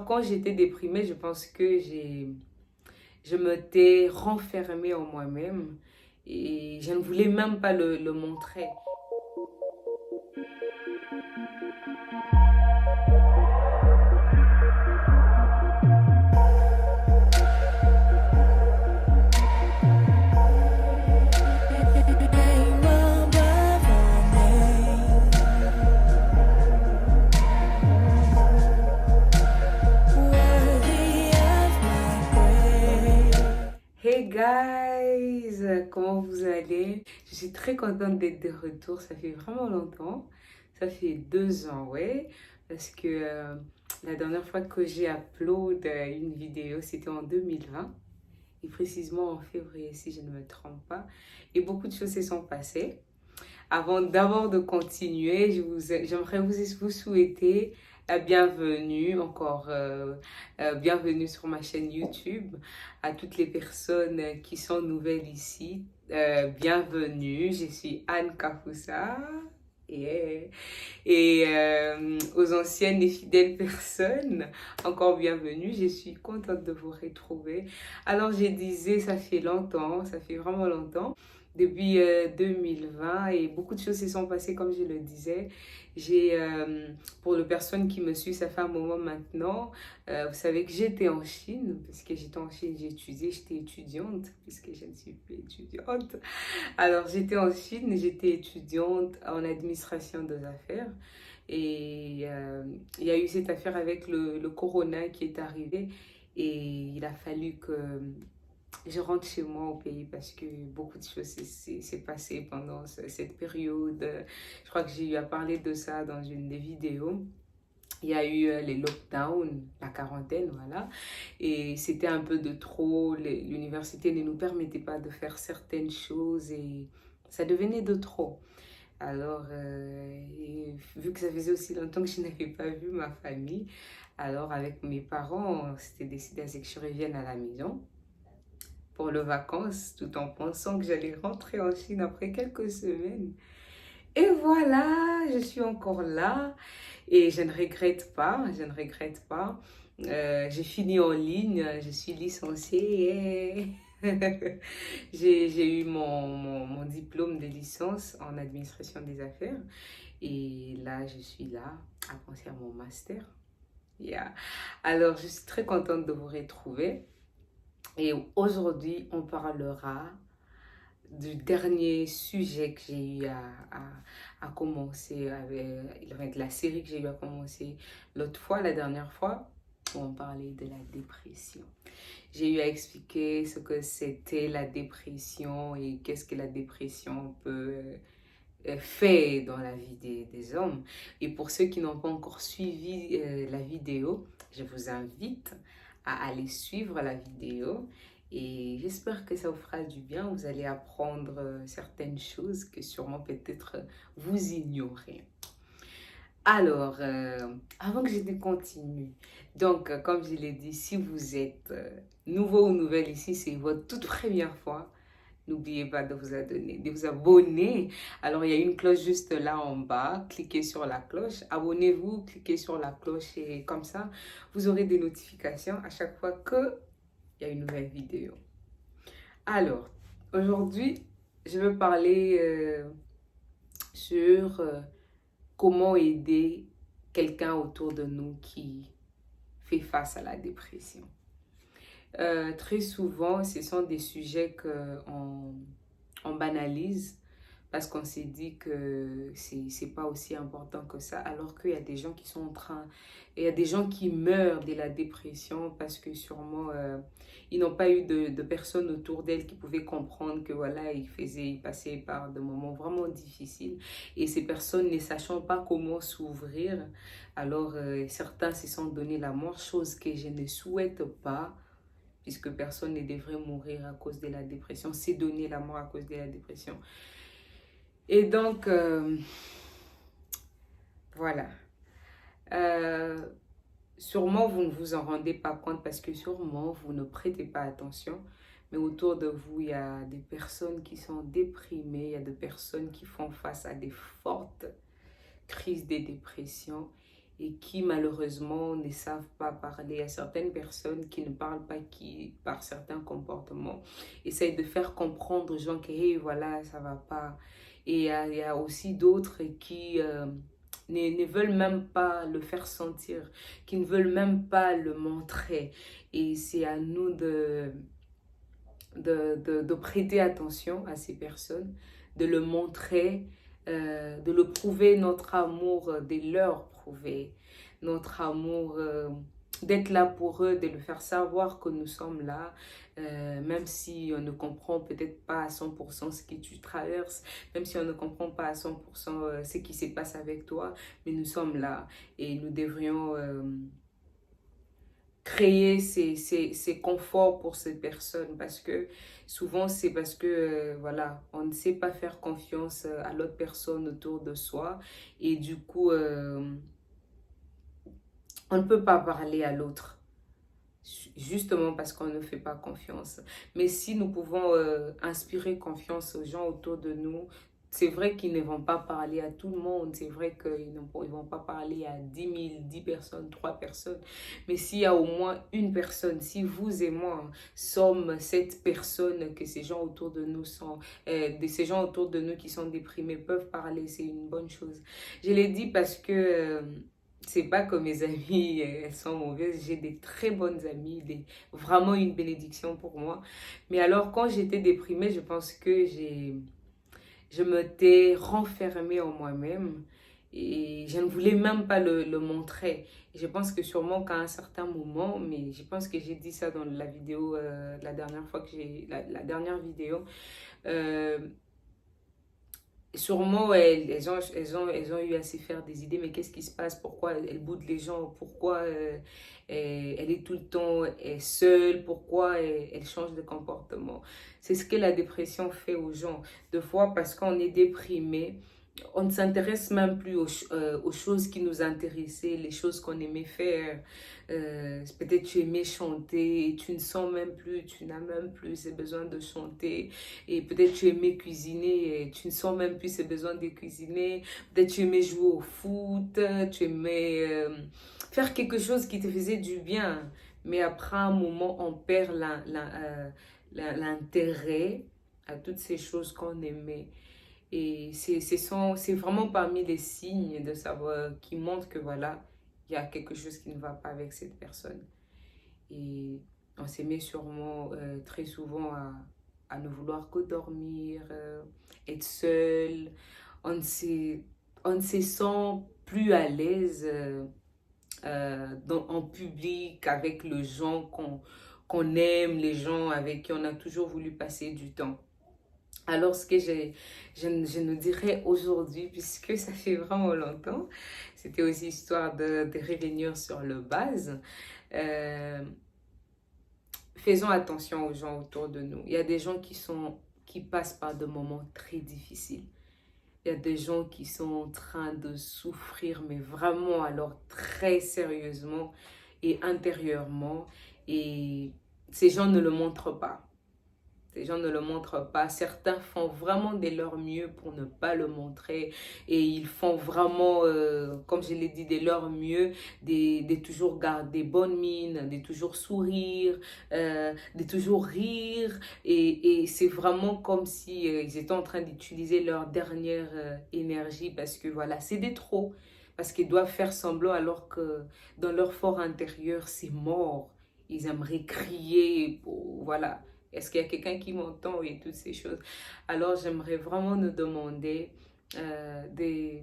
quand j'étais déprimée, je pense que je m'étais renfermée en moi-même et je ne voulais même pas le montrer. Hey guys, comment vous allez? Je suis très contente d'être de retour, ça fait vraiment longtemps, ça fait 2 ans, ouais, parce que la dernière fois que j'ai upload une vidéo, c'était en 2020, et précisément en février, si je ne me trompe pas, et beaucoup de choses se sont passées. Avant d'abord de continuer, j'aimerais vous souhaiter la bienvenue, encore bienvenue sur ma chaîne YouTube. À toutes les personnes qui sont nouvelles ici, bienvenue. Je suis Anne Kafoussa. Yeah. Et aux anciennes et fidèles personnes, encore bienvenue. Je suis contente de vous retrouver. Alors, je disais, ça fait longtemps, ça fait vraiment longtemps, depuis 2020, et beaucoup de choses se sont passées comme je le disais. Pour les personnes qui me suivent, ça fait un moment maintenant, vous savez que j'étais en Chine, parce que j'étais en Chine, j'ai étudié, j'étais étudiante, puisque je ne suis plus étudiante. Alors j'étais en Chine, j'étais étudiante en administration des affaires. Et il y a eu cette affaire avec le corona qui est arrivé, et il a fallu que je rentre chez moi au pays parce que beaucoup de choses s'est passé pendant cette période. Je crois que j'ai eu à parler de ça dans une des vidéos. Il y a eu les lockdowns, la quarantaine, voilà. Et c'était un peu de trop. L'université ne nous permettait pas de faire certaines choses et ça devenait de trop. Alors, vu que ça faisait aussi longtemps que je n'avais pas vu ma famille, alors avec mes parents, on s'était décidé à ce que je revienne à la maison pour les vacances, tout en pensant que j'allais rentrer en Chine après quelques semaines. Et voilà, je suis encore là et je ne regrette pas, je ne regrette pas. J'ai fini en ligne, je suis licenciée. J'ai eu mon diplôme de licence en administration des affaires et là, je suis là à penser à mon master. Yeah. Alors, je suis très contente de vous retrouver. Et aujourd'hui, on parlera du dernier sujet que j'ai eu à commencer avec la série que j'ai eu à commencer l'autre fois, la dernière fois, où on parlait de la dépression. J'ai eu à expliquer ce que c'était la dépression et qu'est-ce que la dépression peut faire dans la vie des hommes. Et pour ceux qui n'ont pas encore suivi la vidéo, je vous invite à aller suivre la vidéo et j'espère que ça vous fera du bien. Vous allez apprendre certaines choses que sûrement peut-être vous ignorez. Alors, avant que je ne continue, donc comme je l'ai dit, si vous êtes nouveau ou nouvelle ici, c'est votre toute première fois, n'oubliez pas de vous abonner. Alors, il y a une cloche juste là en bas. Cliquez sur la cloche. Abonnez-vous, cliquez sur la cloche et comme ça, vous aurez des notifications à chaque fois qu'il y a une nouvelle vidéo. Alors, aujourd'hui, je vais parler sur comment aider quelqu'un autour de nous qui fait face à la dépression. Très souvent, ce sont des sujets qu'on banalise parce qu'on s'est dit que c'est pas aussi important que ça, alors qu'il y a des gens qui sont en train, il y a des gens qui meurent de la dépression parce que sûrement ils n'ont pas eu de personnes autour d'elles qui pouvaient comprendre que voilà, ils passaient par des moments vraiment difficiles et ces personnes ne sachant pas comment s'ouvrir, alors certains se sont donné la mort, chose que je ne souhaite pas puisque personne ne devrait mourir à cause de la dépression, c'est donner la mort à cause de la dépression. Et donc, voilà. Sûrement, vous ne vous en rendez pas compte parce que sûrement, vous ne prêtez pas attention. Mais autour de vous, il y a des personnes qui sont déprimées, il y a des personnes qui font face à des fortes crises de dépression. et qui malheureusement ne savent pas parler. À certaines personnes qui ne parlent pas, qui par certains comportements essayent de faire comprendre aux gens que hey, voilà, ça va pas. Et il y a aussi d'autres qui ne veulent même pas le faire sentir, qui ne veulent même pas le montrer. Et c'est à nous de prêter attention à ces personnes, de le montrer, de le prouver, notre amour, de leur prouver notre amour, d'être là pour eux, de le faire savoir que nous sommes là, même si on ne comprend peut-être pas à 100% ce que tu traverses, même si on ne comprend pas à 100% ce qui se passe avec toi, mais nous sommes là et nous devrions créer ces conforts pour ces personnes parce que souvent c'est parce que voilà, on ne sait pas faire confiance à l'autre personne autour de soi et du coup on ne peut pas parler à l'autre justement parce qu'on ne fait pas confiance. Mais si nous pouvons inspirer confiance aux gens autour de nous, c'est vrai qu'ils ne vont pas parler à tout le monde, c'est vrai qu'ils ne vont pas parler à 10 000, 10 personnes, 3 personnes. Mais s'il y a au moins une personne, si vous et moi sommes cette personne que ces gens autour de nous sont, ces gens autour de nous qui sont déprimés peuvent parler, c'est une bonne chose. Je l'ai dit parce que c'est pas que mes amies elles sont mauvaises, j'ai des très bonnes amies, vraiment une bénédiction pour moi. Mais alors quand j'étais déprimée, je pense que je m'étais renfermée en moi-même et je ne voulais même pas le montrer. Et je pense que sûrement qu'à un certain moment, mais je pense que j'ai dit ça dans la vidéo, la dernière fois que la dernière vidéo, euh, sûrement, ouais, elles ont eu à se faire des idées, mais qu'est-ce qui se passe? Pourquoi elle boude les gens? Pourquoi elle est tout le temps seule? Pourquoi elle change de comportement? C'est ce que la dépression fait aux gens. Deux fois, parce qu'on est déprimé, on ne s'intéresse même plus aux choses qui nous intéressaient, les choses qu'on aimait faire. Peut-être tu aimais chanter et tu ne sens même plus, tu n'as même plus ce besoin de chanter. Et peut-être tu aimais cuisiner et tu ne sens même plus ce besoin de cuisiner. Peut-être tu aimais jouer au foot, tu aimais faire quelque chose qui te faisait du bien. Mais après un moment, on perd l'intérêt à toutes ces choses qu'on aimait. Et c'est vraiment parmi les signes de savoir qui montrent que voilà, il y a quelque chose qui ne va pas avec cette personne. Et on s'est mis sûrement très souvent à ne vouloir que dormir, être seul. On ne s'est- on ne se sent plus à l'aise en public avec les gens qu'on aime, les gens avec qui on a toujours voulu passer du temps. Alors, ce que je nous dirais aujourd'hui, puisque ça fait vraiment longtemps, c'était aussi histoire de revenir sur le base. Euh, Faisons attention aux gens autour de nous. Il y a des gens qui passent par des moments très difficiles. Il y a des gens qui sont en train de souffrir, mais vraiment alors très sérieusement et intérieurement. Et ces gens ne le montrent pas. Ces gens ne le montrent pas. Certains font vraiment de leur mieux pour ne pas le montrer. Et ils font vraiment, comme je l'ai dit, de leur mieux, de toujours garder bonne mine, de toujours sourire, de toujours rire. Et c'est vraiment comme si ils étaient en train d'utiliser leur dernière énergie parce que voilà, c'est des trop. Parce qu'ils doivent faire semblant alors que dans leur fort intérieur, c'est mort. Ils aimeraient crier, voilà. Est-ce qu'il y a quelqu'un qui m'entend et toutes ces choses? Alors, j'aimerais vraiment nous demander de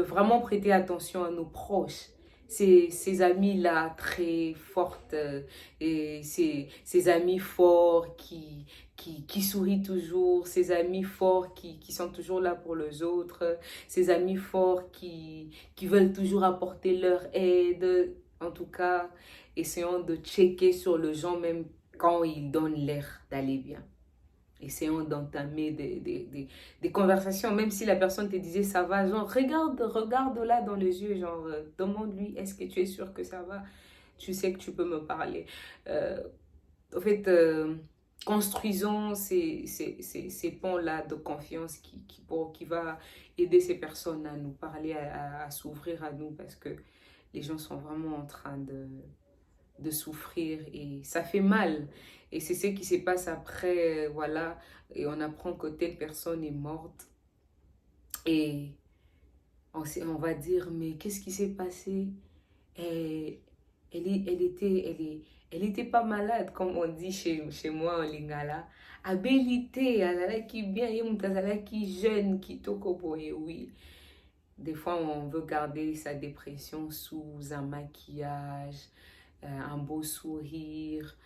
vraiment prêter attention à nos proches. Ces amis-là très fortes et ces amis forts qui sourient toujours, ces amis forts qui sont toujours là pour les autres, ces amis forts qui veulent toujours apporter leur aide. En tout cas, essayons de checker sur le gens même quand ils donnent l'air d'aller bien. Essayons d'entamer des conversations, même si la personne te disait ça va, genre regarde là dans les yeux, genre demande-lui est-ce que tu es sûr que ça va, tu sais que tu peux me parler. En fait, construisons ces ponts-là de confiance qui va aider ces personnes à nous parler, à s'ouvrir à nous parce que les gens sont vraiment en train de souffrir et ça fait mal. Et c'est ce qui se passe après, voilà, et on apprend que telle personne est morte et on va dire, mais qu'est-ce qui s'est passé? Et elle était pas malade, comme on dit chez moi en Lingala. Abilité, elle qui bien, elle qui jeune, qui tokoboye, oui. Des fois, on veut garder sa dépression sous un maquillage, un beau sourire,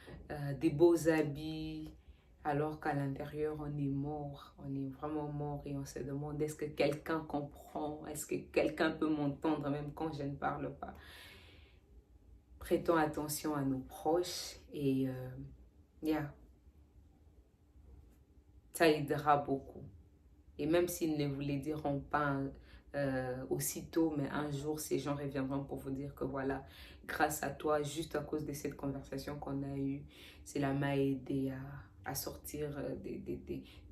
des beaux habits, alors qu'à l'intérieur, on est mort, on est vraiment mort et on se demande est-ce que quelqu'un comprend, est-ce que quelqu'un peut m'entendre même quand je ne parle pas. Prêtons attention à nos proches et yeah, ça aidera beaucoup. Et même s'ils ne vous les diront pas aussitôt, mais un jour, ces gens reviendront pour vous dire que voilà, grâce à toi, juste à cause de cette conversation qu'on a eue, cela m'a aidé à sortir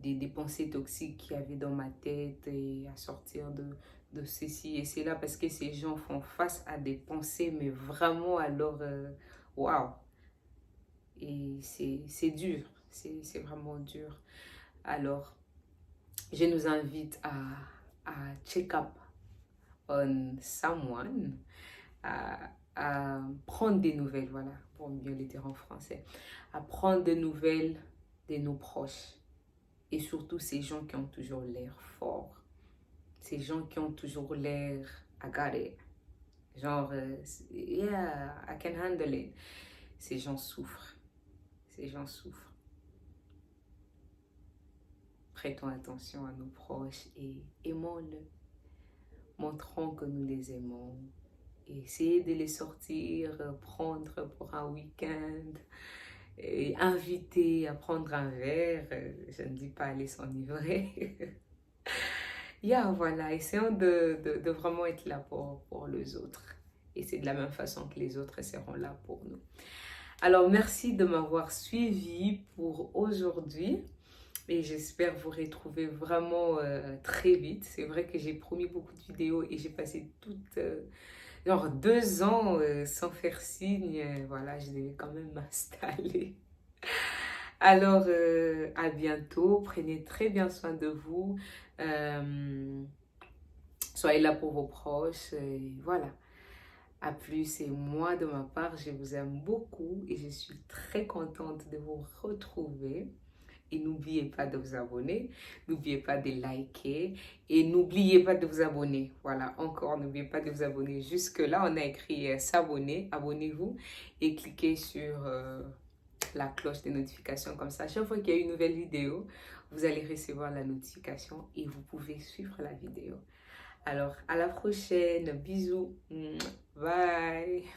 des pensées toxiques qu'il y avait dans ma tête et à sortir de ceci et cela parce que ces gens font face à des pensées, mais vraiment alors, waouh! Et c'est dur, c'est vraiment dur. Alors, je nous invite à check up on someone, à prendre des nouvelles, voilà, pour mieux le dire en français, à prendre des nouvelles de nos proches et surtout ces gens qui ont toujours l'air forts, ces gens qui ont toujours l'air I got it, genre yeah, I can handle it. Ces gens souffrent, ces gens souffrent. Prêtons attention à nos proches et aimons-le. Montrons que nous les aimons. Et essayez de les sortir, prendre pour un week-end, et inviter à prendre un verre. Je ne dis pas aller s'enivrer. Yeah, voilà, essayons de vraiment être là pour les autres. Et c'est de la même façon que les autres seront là pour nous. Alors, merci de m'avoir suivi pour aujourd'hui. Et j'espère vous retrouver vraiment très vite. C'est vrai que j'ai promis beaucoup de vidéos et j'ai passé genre 2 ans sans faire signe. Voilà, je devais quand même m'installer. Alors, à bientôt. Prenez très bien soin de vous. Soyez là pour vos proches. Et voilà. À plus. Et moi, de ma part, je vous aime beaucoup et je suis très contente de vous retrouver. Et n'oubliez pas de vous abonner, n'oubliez pas de liker et n'oubliez pas de vous abonner. Voilà, encore, n'oubliez pas de vous abonner. Jusque-là, on a écrit s'abonner, abonnez-vous et cliquez sur la cloche des notifications. Comme ça, à chaque fois qu'il y a une nouvelle vidéo, vous allez recevoir la notification et vous pouvez suivre la vidéo. Alors, à la prochaine. Bisous. Bye.